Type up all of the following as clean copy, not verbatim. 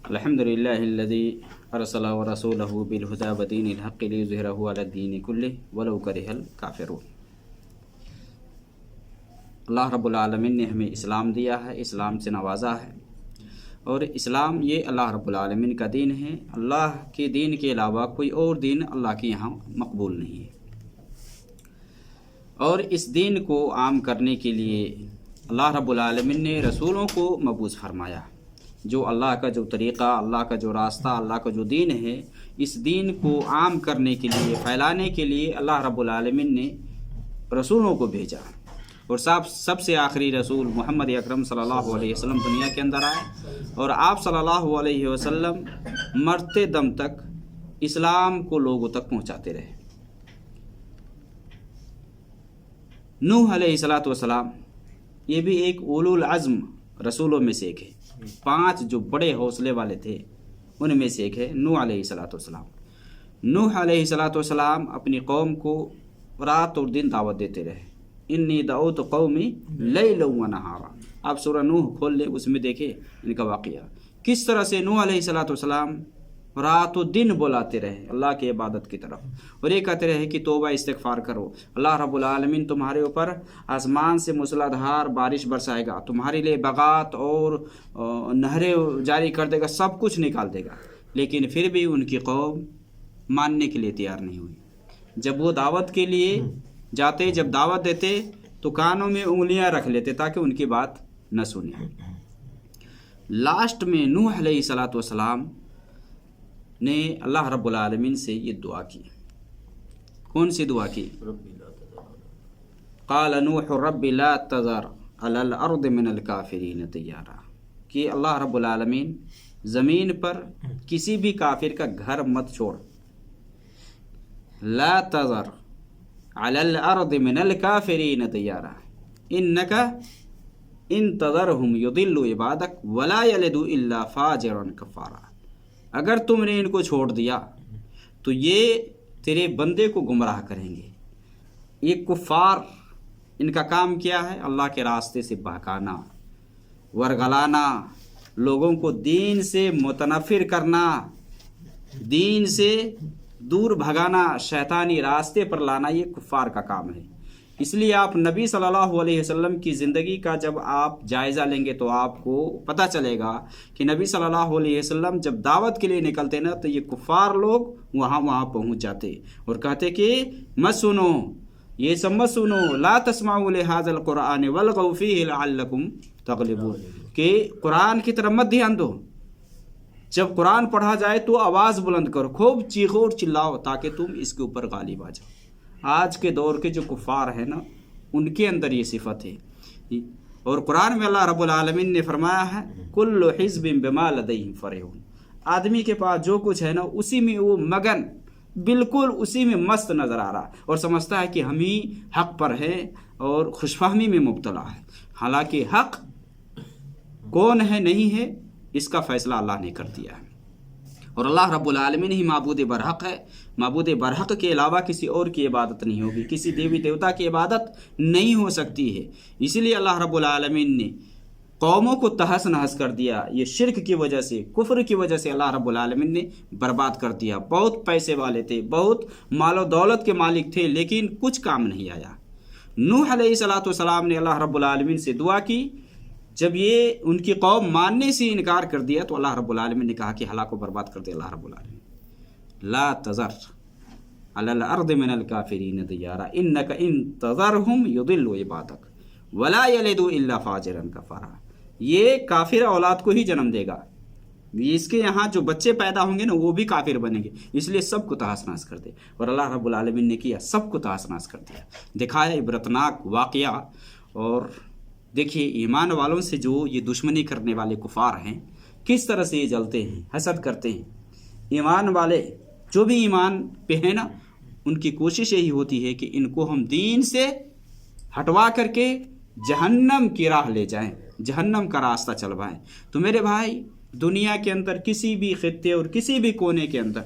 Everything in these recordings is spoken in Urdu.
الحمدللہ الذی ارسل رسولہ بالہدی ودین الحق لیظہرہ علی الدین کلہ ولو کرہ الکافرون۔ اللہ رب العالمین نے ہمیں اسلام دیا ہے، اسلام سے نوازا ہے، اور اسلام یہ اللہ رب العالمین کا دین ہے۔ اللہ کے دین کے علاوہ کوئی اور دین اللہ کے یہاں مقبول نہیں ہے، اور اس دین کو عام کرنے کے لیے اللہ رب العالمین نے رسولوں کو مبعوث فرمایا۔ جو اللہ کا جو طریقہ، اللہ کا جو راستہ، اللہ کا جو دین ہے، اس دین کو عام کرنے کے لیے، پھیلانے کے لیے اللہ رب العالمین نے رسولوں کو بھیجا، اور سب سے آخری رسول محمد اکرم صلی اللہ علیہ وسلم دنیا کے اندر آئے، اور آپ صلی اللہ علیہ وسلم مرتے دم تک اسلام کو لوگوں تک پہنچاتے رہے۔ نوح علیہ السلام یہ بھی ایک اولو العزم رسولوں میں سے ایک ہے، 5 جو بڑے حوصلے والے تھے ان میں سے ایک ہے نوح علیہ السلام۔ نوح علیہ السلام اپنی قوم کو رات اور دن دعوت دیتے رہے۔ انی دعوت قومی لیلا و نہارا، آپ سورہ نوح کھول لیں، اس میں دیکھیں ان کا واقعہ کس طرح سے نوح علیہ السلام رات و دن بلاتے رہے اللہ کی عبادت کی طرف، اور یہ کہتے رہے کہ توبہ استغفار کرو، اللہ رب العالمین تمہارے اوپر آسمان سے موسلادھار بارش برسائے گا، تمہارے لیے باغات اور نہریں جاری کر دے گا، سب کچھ نکال دے گا۔ لیکن پھر بھی ان کی قوم ماننے کے لیے تیار نہیں ہوئی۔ جب وہ دعوت کے لیے جاتے، جب دعوت دیتے تو کانوں میں انگلیاں رکھ لیتے تاکہ ان کی بات نہ سنیں۔ لاسٹ میں نوح علیہ السلام نے اللہ رب العالمین سے یہ دعا کی۔ کون سی دعا کی؟ قال نوح رب لا تذر علی الارض من الکافرین دیارا، کہ اللہ رب العالمین زمین پر کسی بھی کافر کا گھر مت چھوڑ۔ لا تذر علی الارض من الکافرین دیارا انک ان تذرہم یضلوا عبادک ولا یلدوا الا فاجرا کفارا، اگر تم نے ان کو چھوڑ دیا تو یہ تیرے بندے کو گمراہ کریں گے۔ یہ کفار، ان کا کام کیا ہے؟ اللہ کے راستے سے بہکانا، ورگلانا، لوگوں کو دین سے متنفر کرنا، دین سے دور بھگانا، شیطانی راستے پر لانا، یہ کفار کا کام ہے۔ اس لیے آپ نبی صلی اللہ علیہ وسلم کی زندگی کا جب آپ جائزہ لیں گے تو آپ کو پتہ چلے گا کہ نبی صلی اللہ علیہ وسلم جب دعوت کے لیے نکلتے نا تو یہ کفار لوگ وہاں پہنچ جاتے اور کہتے کہ مت سنو، یہ سب مت سنو، لا تسمعوا لهذا القرآن والغوا فیہ لعلکم تغلبون، کہ قرآن کی طرف مت دھیان دو، جب قرآن پڑھا جائے تو آواز بلند کرو، خوب چیخو اور چلاؤ تاکہ تم اس کے اوپر غالب آ جاؤ۔ آج کے دور کے جو کفار ہیں نا، ان کے اندر یہ صفت ہے، اور قرآن میں اللہ رب العالمین نے فرمایا ہے کل حزب بما لدیہم فرحون، آدمی کے پاس جو کچھ ہے نا اسی میں وہ مگن، بالکل اسی میں مست نظر آ رہا، اور سمجھتا ہے کہ ہم ہی حق پر ہیں اور خوش فہمی میں مبتلا ہے، حالانکہ حق کون ہے نہیں ہے اس کا فیصلہ اللہ نے کر دیا ہے، اور اللہ رب العالمین ہی معبود برحق ہے۔ معبود برحق کے علاوہ کسی اور کی عبادت نہیں ہوگی، کسی دیوی دیوتا کی عبادت نہیں ہو سکتی ہے۔ اسی لیے اللہ رب العالمین نے قوموں کو تہس نہس کر دیا، یہ شرک کی وجہ سے، کفر کی وجہ سے اللہ رب العالمین نے برباد کر دیا۔ بہت پیسے والے تھے، بہت مال و دولت کے مالک تھے، لیکن کچھ کام نہیں آیا۔ نوح علیہ السلام نے اللہ رب العالمین سے دعا کی، جب یہ ان کی قوم ماننے سے انکار کر دیا تو اللہ رب العالمین نے کہا کہ ہلاک و برباد کر دے اللہ رب العالمین۔ لا تذر علی الارض من الکافرین دیارا انک ان تذرہم یضلوا عبادک ولا یلدوا الا فاجرا کفارا، یہ کافر اولاد کو ہی جنم دے گا، اس کے یہاں جو بچے پیدا ہوں گے نا وہ بھی کافر بنیں گے، اس لیے سب کو تہس نہس کر دے، اور اللہ رب العالمین نے کیا، سب کو تہس نہس کر دیا، دکھایا عبرتناک واقعہ۔ اور دیکھیے ایمان والوں سے جو یہ دشمنی کرنے والے کفار ہیں کس طرح سے یہ جلتے ہیں، حسد کرتے ہیں۔ ایمان والے جو بھی ایمان پہ ہیں نا، ان کی کوشش یہی ہوتی ہے کہ ان کو ہم دین سے ہٹوا کر کے جہنم کی راہ لے جائیں، جہنم کا راستہ چلوائیں۔ تو میرے بھائی، دنیا کے اندر کسی بھی خطے اور کسی بھی کونے کے اندر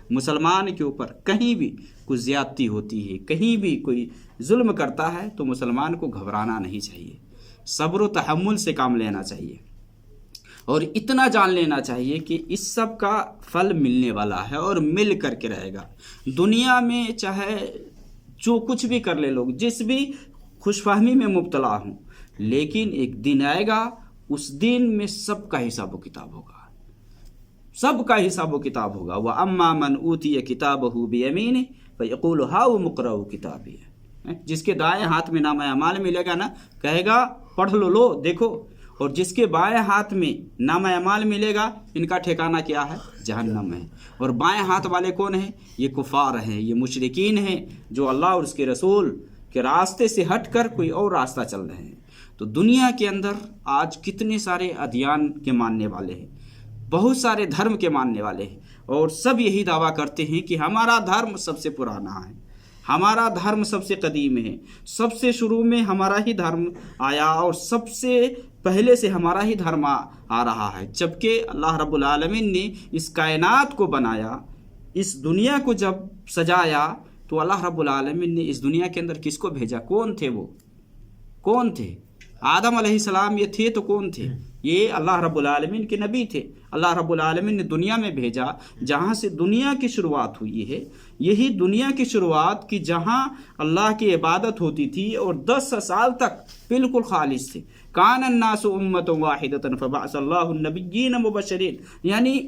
مسلمان کے اوپر کہیں بھی کوئی زیادتی ہوتی ہے، کہیں بھی کوئی ظلم کرتا ہے تو مسلمان کو گھبرانا نہیں چاہیے، صبر و تحمل سے کام لینا چاہیے، اور اتنا جان لینا چاہیے کہ اس سب کا پھل ملنے والا ہے اور مل کر کے رہے گا. دنیا میں چاہے جو کچھ بھی کر لے لوگ، جس بھی خوش فہمی میں مبتلا ہوں، لیکن ایک دن آئے گا، اس دن میں سب کا حساب و کتاب ہوگا، سب کا حساب و کتاب ہوگا. وَأَمَّا مَنْ أُوتِيَ كِتَابَهُ بِيَمِينِهِ فَيَقُولُ هَاؤُمُ اقْرَءُوا كِتَابِيَهْ. جس کے دائیں ہاتھ میں نامہ اعمال ملے گا نا، کہے گا پڑھ لو دیکھو. اور جس کے بائیں ہاتھ میں نامہ اعمال ملے گا، ان کا ٹھکانہ کیا ہے؟ جہنم ہے. اور بائیں ہاتھ والے کون ہیں؟ یہ کفار ہیں، یہ مشرکین ہیں جو اللہ اور اس کے رسول کے راستے سے ہٹ کر کوئی اور راستہ چل رہے ہیں. تو دنیا کے اندر آج کتنے سارے ادیان کے ماننے والے ہیں، بہت سارے دھرم کے ماننے والے ہیں، اور سب یہی دعویٰ کرتے ہیں کہ ہمارا دھرم سب سے پرانا ہے، ہمارا دھرم سب سے قدیم ہے، سب سے شروع میں ہمارا ہی دھرم آیا اور سب سے پہلے سے ہمارا ہی دھرم آ رہا ہے. جبکہ اللہ رب العالمین نے اس کائنات کو بنایا، اس دنیا کو جب سجایا، تو اللہ رب العالمین نے اس دنیا کے اندر کس کو بھیجا؟ کون تھے وہ؟ کون تھے؟ آدم علیہ السلام یہ تھے تو کون تھے؟ یہ اللہ رب العالمین کے نبی تھے. اللہ رب العالمین نے دنیا میں بھیجا، جہاں سے دنیا کی شروعات ہوئی ہے، یہی دنیا کی شروعات کی جہاں اللہ کی عبادت ہوتی تھی اور 10 سال تک بالکل خالص تھے. کان الناس امۃ واحدۃ فبعث اللہ النبیین مبشرین. یعنی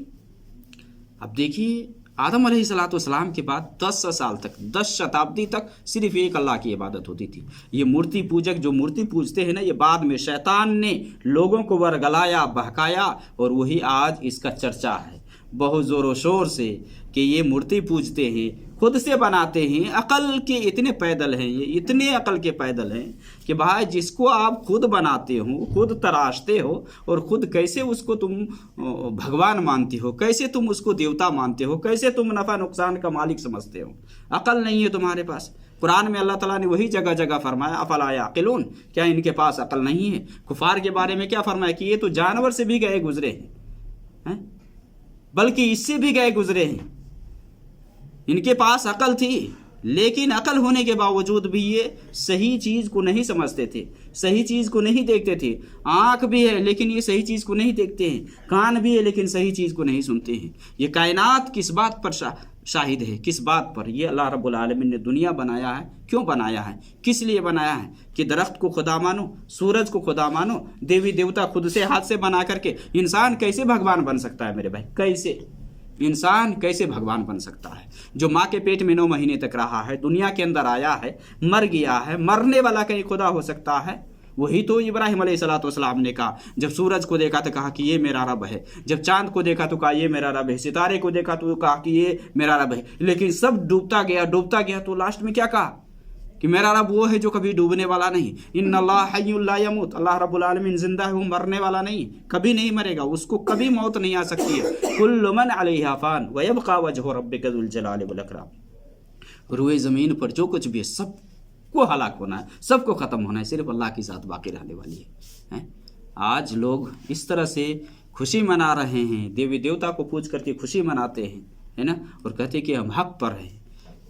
اب دیکھیے، آدم علیہ السلام کے بعد 10 سال تک، 10 شتابدی تک صرف ایک اللہ کی عبادت ہوتی تھی. یہ مورتی پوجک جو مورتی پوجتے ہیں نا، یہ بعد میں شیطان نے لوگوں کو ورگلایا، بہکایا، اور وہی آج اس کا چرچا ہے بہت زور و شور سے کہ یہ مورتی پوجتے ہیں، خود سے بناتے ہیں. عقل کے اتنے پیدل ہیں، یہ اتنے عقل کے پیدل ہیں کہ بھائی جس کو آپ خود بناتے ہو، خود تراشتے ہو، اور خود کیسے اس کو تم بھگوان مانتے ہو، کیسے تم اس کو دیوتا مانتے ہو، کیسے تم نفع نقصان کا مالک سمجھتے ہو؟ عقل نہیں ہے تمہارے پاس. قرآن میں اللہ تعالیٰ نے وہی جگہ جگہ فرمایا افلا یعقلون، کیا ان کے پاس عقل نہیں ہے؟ کفار کے بارے میں کیا فرمایا کہ یہ تو جانور سے بھی گئے گزرے ہیں، بلکہ اس سے بھی گئے گزرے ہیں. ان کے پاس عقل تھی، لیکن عقل ہونے کے باوجود بھی یہ صحیح چیز کو نہیں سمجھتے تھے، صحیح چیز کو نہیں دیکھتے تھے. آنکھ بھی ہے لیکن یہ صحیح چیز کو نہیں دیکھتے ہیں، کان بھی ہے لیکن صحیح چیز کو نہیں سنتے ہیں. یہ کائنات کس بات پر شاہد ہے؟ کس بات پر؟ یہ اللہ رب العالمین نے دنیا بنایا ہے. کیوں بنایا ہے؟ کس لیے بنایا ہے؟ کہ درخت کو خدا مانو، سورج کو خدا مانو، دیوی دیوتا خود سے ہاتھ سے بنا کر کے. انسان کیسے بھگوان بن سکتا ہے میرے بھائی؟ کیسے انسان کیسے بھگوان بن سکتا ہے؟ جو ماں کے پیٹ میں 9 مہینے تک رہا ہے، دنیا کے اندر آیا ہے، مر گیا ہے. مرنے والا کہیں خدا ہو سکتا ہے؟ وہی تو ابراہیم علیہ السلام نے کہا. جب سورج کو دیکھا تو کہا کہ یہ میرا رب ہے، جب چاند کو دیکھا تو کہا یہ میرا رب ہے، ستارے کو دیکھا تو کہا کہ یہ میرا رب ہے. لیکن سب ڈوبتا گیا تو لاسٹ میں کیا کہا؟ کہ میرا رب وہ ہے جو کبھی ڈوبنے والا نہیں. ان اللہ حی لا یموت، اللہ رب العالمین زندہ ہے، وہ مرنے والا نہیں، کبھی نہیں مرے گا، اس کو کبھی موت نہیں آ سکتی ہے. کل من علیہا فان ویبقى وجہ ربک ذو الجلال والاکرام. روئے زمین پر جو کچھ بھی ہے سب کو ہلاک ہونا ہے، سب کو ختم ہونا ہے، صرف اللہ کی ذات باقی رہنے والی ہے. آج لوگ اس طرح سے خوشی منا رہے ہیں، دیوی دیوتا کو پوج کر کے خوشی مناتے ہیں، ہے نا، اور کہتے ہیں کہ ہم حق پر ہیں.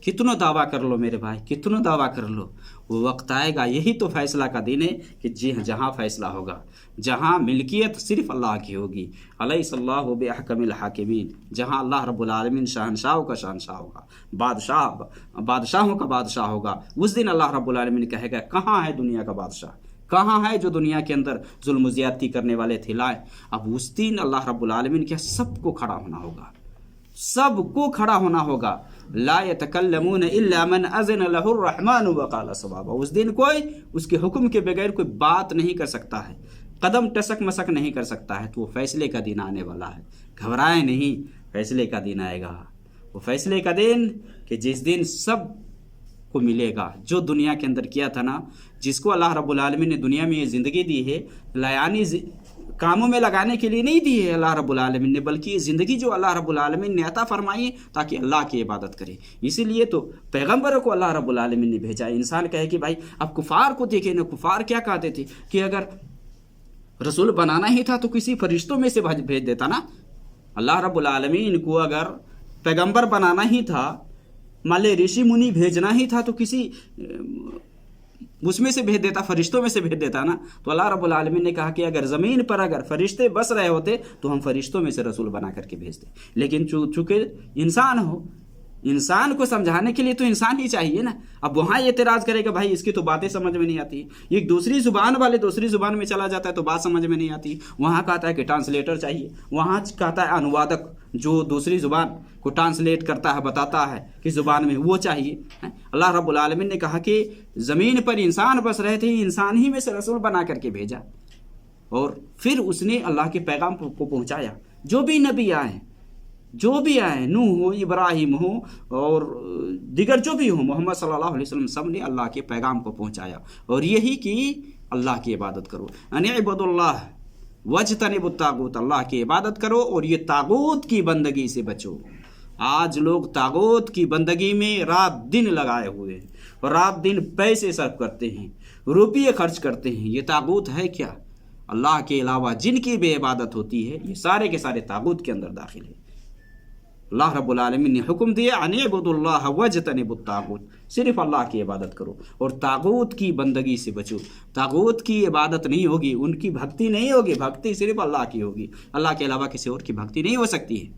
کتنا دعویٰ کر لو میرے بھائی، کتنا دعویٰ کر لو، وہ وقت آئے گا، یہی تو فیصلہ کا دن ہے کہ جہاں فیصلہ ہوگا، جہاں ملکیت صرف اللہ کی ہوگی. الیس اللہ باحکم الحاکمین، جہاں اللہ رب العالمین شہنشاہوں کا شہنشاہ ہوگا، بادشاہوں کا بادشاہ ہوگا. اس دن اللہ رب العالمین کہے گا کہاں ہے دنیا کا بادشاہ، کہاں ہے جو دنیا کے اندر ظلم و زیادتی کرنے والے تھے؟ لائے. اب اس دن اللہ رب العالمین کیا سب کو کھڑا ہونا ہوگا، سب کو کھڑا ہونا ہوگا. لا يتکلمون الا من اذن له الرحمن وقال صوابا. اس دن کوئی اس کے حکم کے بغیر کوئی بات نہیں کر سکتا ہے، قدم ٹسک مسک نہیں کر سکتا ہے. تو وہ فیصلے کا دن آنے والا ہے، گھبرائیں نہیں، فیصلے کا دن آئے گا. وہ فیصلے کا دن کہ جس دن سب کو ملے گا جو دنیا کے اندر کیا تھا نا، جس کو اللہ رب العالمین نے دنیا میں یہ زندگی دی ہے، لایانی کاموں میں لگانے کے لیے نہیں دی ہے اللہ رب العالمین نے، بلکہ یہ زندگی جو اللہ رب العالمین نے عطا فرمائی ہے تاکہ اللہ کی عبادت کرے. اسی لیے تو پیغمبروں کو اللہ رب العالمین نے بھیجا. انسان کہے کہ بھائی اب کفار کو دیکھیں نا، کفار کیا کہتے تھے کہ اگر رسول بنانا ہی تھا تو کسی فرشتوں میں سے بھیج دیتا نا. اللہ رب العالمین کو اگر پیغمبر بنانا ہی تھا، مان لے رشی منی بھیجنا ہی تھا، تو کسی اس میں سے بھیج دیتا، فرشتوں میں سے بھیج دیتا نا. تو اللہ رب العالمین نے کہا کہ اگر زمین پر اگر فرشتے بس رہے ہوتے تو ہم فرشتوں میں سے رسول بنا کر کے بھیجتے، لیکن چونکہ انسان ہو، انسان کو سمجھانے کے لیے تو انسان ہی چاہیے نا. اب وہاں یہ اعتراض کرے گا بھائی اس کی تو باتیں سمجھ میں نہیں آتی، ایک دوسری زبان والے دوسری زبان میں چلا جاتا ہے تو بات سمجھ میں نہیں آتی. وہاں کہتا ہے کہ ٹرانسلیٹر چاہیے، وہاں کہتا ہے انوادک جو دوسری زبان کو ٹرانسلیٹ کرتا ہے، بتاتا ہے کس زبان میں، وہ چاہیے. اللہ رب العالمین نے کہا کہ زمین پر انسان بس رہے تھے، انسان ہی میں سے رسول بنا کر کے بھیجا، اور پھر اس نے اللہ کے پیغام کو پہنچایا. جو بھی نبی آئے، جو بھی آئے، نوح ہو، ابراہیم ہو، اور دیگر جو بھی ہو، محمد صلی اللہ علیہ وسلم سب نے اللہ کے پیغام کو پہنچایا، اور یہی کہ اللہ کی عبادت کرو. ان اعبدوا اللہ واجتنبوا الطاغوت، اللہ کی عبادت کرو اور یہ طاغوت کی بندگی سے بچو. آج لوگ طاغوت کی بندگی میں رات دن لگائے ہوئے ہیں، اور رات دن پیسے صرف کرتے ہیں، روپیے خرچ کرتے ہیں. یہ طاغوت ہے کیا؟ اللہ کے علاوہ جن کی بے عبادت ہوتی ہے یہ سارے کے سارے طاغوت کے اندر داخل ہے. اللہ رب العالمین نے حکم دیا ان اعبدوا اللہ واجتنبوا الطاغوت، صرف اللہ کی عبادت کرو اور طاغوت کی بندگی سے بچو. طاغوت کی عبادت نہیں ہوگی، ان کی بھکتی نہیں ہوگی، بھکتی صرف اللہ کی ہوگی، اللہ کے علاوہ کسی اور کی بھکتی نہیں ہو سکتی ہے.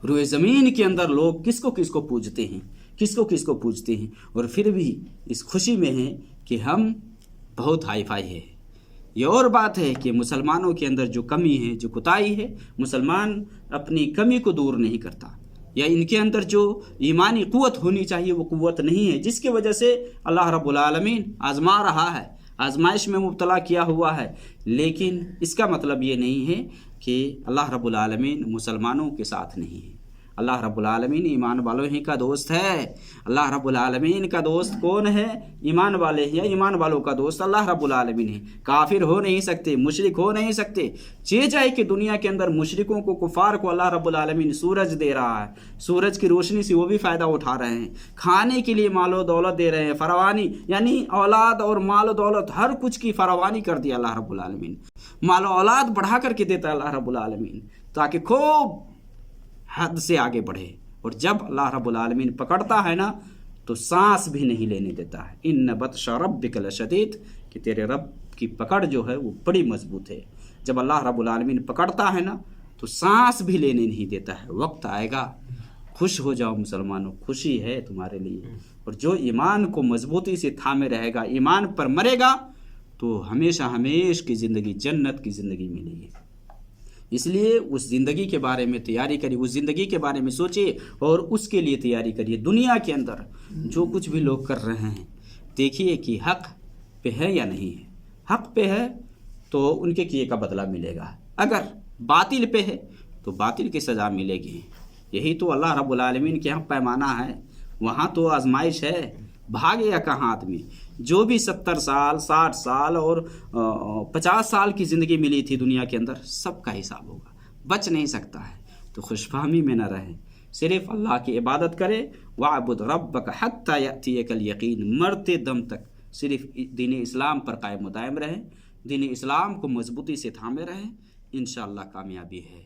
روئے زمین کے اندر لوگ کس کو پوجتے ہیں، کس کو پوجتے ہیں، اور پھر بھی اس خوشی میں ہیں کہ ہم بہت ہائی فائی ہے. یہ اور بات ہے کہ مسلمانوں کے اندر جو کمی ہے، جو کوتاہی ہے، مسلمان اپنی کمی کو دور نہیں کرتا، یا ان کے اندر جو ایمانی قوت ہونی چاہیے وہ قوت نہیں ہے، جس کی وجہ سے اللہ رب العالمین آزما رہا ہے، آزمائش میں مبتلا کیا ہوا ہے. لیکن اس کا مطلب یہ نہیں ہے کہ اللہ رب العالمین مسلمانوں کے ساتھ نہیں ہے. اللہ رب العالمین ایمان والوں ہی کا دوست ہے. اللہ رب العالمین کا دوست کون ہے؟ ایمان والے ہیں، یا ایمان والوں کا دوست اللہ رب العالمین ہے. کافر ہو نہیں سکتے، مشرک ہو نہیں سکتے. چاہے کہ دنیا کے اندر مشرکوں کو، کفار کو اللہ رب العالمین سورج دے رہا ہے، سورج کی روشنی سے وہ بھی فائدہ اٹھا رہے ہیں، کھانے کے لیے مال و دولت دے رہے ہیں، فراوانی یعنی اولاد اور مال و دولت ہر کچھ کی فراوانی کر دیا اللہ رب العالمین. مال و اولاد بڑھا کر کے دیتا ہے اللہ رب العالمین تاکہ خوب حد سے آگے بڑھے. اور جب اللہ رب العالمین پکڑتا ہے نا تو سانس بھی نہیں لینے دیتا ہے. ان بطش ربک لشدید، کہ تیرے رب کی پکڑ جو ہے وہ بڑی مضبوط ہے. جب اللہ رب العالمین پکڑتا ہے نا تو سانس بھی لینے نہیں دیتا ہے. وقت آئے گا، خوش ہو جاؤ مسلمانوں، خوشی ہے تمہارے لیے. اور جو ایمان کو مضبوطی سے تھامے رہے گا، ایمان پر مرے گا، تو ہمیشہ ہمیش کی زندگی، جنت کی زندگی ملے گی. اس لیے اس زندگی کے بارے میں تیاری کریے، اس زندگی کے بارے میں سوچیے اور اس کے لیے تیاری کریے. دنیا کے اندر جو کچھ بھی لوگ کر رہے ہیں دیکھیے کہ حق پہ ہے یا نہیں ہے. حق پہ ہے تو ان کے کیے کا بدلہ ملے گا، اگر باطل پہ ہے تو باطل کی سزا ملے گی. یہی تو اللہ رب العالمین کے ہم پیمانہ ہے. وہاں تو آزمائش ہے، بھاگے یا کہاں آدمی. جو بھی 70 سال 60 سال اور 50 سال کی زندگی ملی تھی دنیا کے اندر، سب کا حساب ہوگا، بچ نہیں سکتا ہے. تو خوش فہمی میں نہ رہیں، صرف اللہ کی عبادت کرے. وَاعْبُدْ رَبَّكَ حَتَّى يَأْتِيَكَ الْيَقِينُ، مرتے دم تک صرف دین اسلام پر قائم و دائم رہیں، دین اسلام کو مضبوطی سے تھامے رہیں، انشاءاللہ کامیابی ہے.